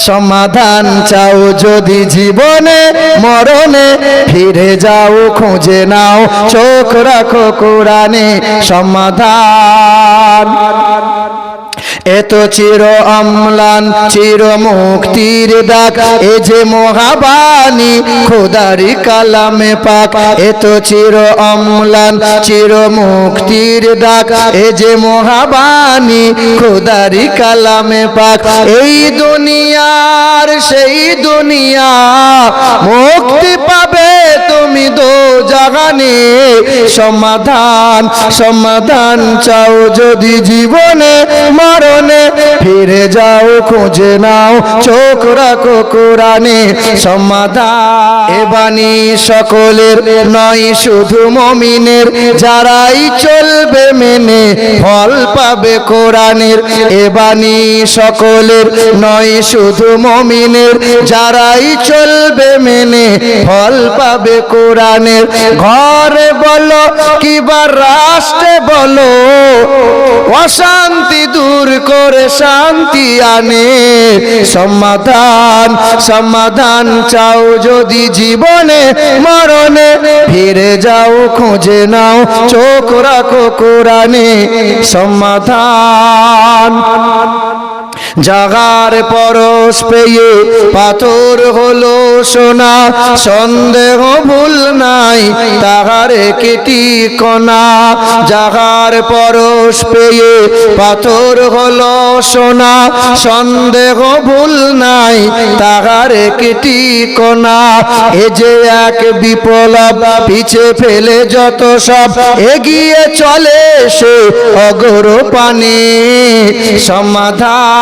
সমাধান চাও যদি জীবনে মরণে, ফিরে যাও খুঁজে নাও চোখ রাখো কোরআনে সমাধান। এত চির অম্লান চির মুক্তির ডাক, এ যে মহাবাণী খোদারি কালামে পাক। এত চির অম্লান চির মুক্তির ডাক, এ যে মহাবাণী খোদারি কালামে পাক। এই দুনিয়ার সেই দুনিয়া, মুক্তি পাবে তুমি দোজাহানে সমাধান। সমাধান চাও যদি জীবনে মরণে, ফিরে যাও খুঁজে নাও চোখ রাখো কোরআনে সমাধান। এ বাণী সকলের নয় শুধু মুমিনের, যারাই চলবে মেনে ফল পাবে কোরআনের। এ বাণী সকলের নয় শুধু মুমিনের, যারাই চলবে মেনে ফল পাবে কোরআনের। ঘরে বলো কিবা রাষ্ট্রে বলো, অশান্তি দূর করে শান্তি আনে সমাধান। সমাধান চাও যদি জীবনে মরণে, ফিরে যাও খুঁজে নাও চোখ রাখো কোরআনে সমাধান। জাগার পরশ পেয়ে পাথর হলো সোনা, সন্দেহ ভুল নাই তাহার কেটি কণা। জাগার পরশ পেয়ে পাথর হলো সোনা, সন্দেহ ভুল নাই তাহার কেটি কণা। এ যে এক বিপ্লব পিছে ফেলে যত সব, এগিয়ে চলে সে অগর পানে সমাধান।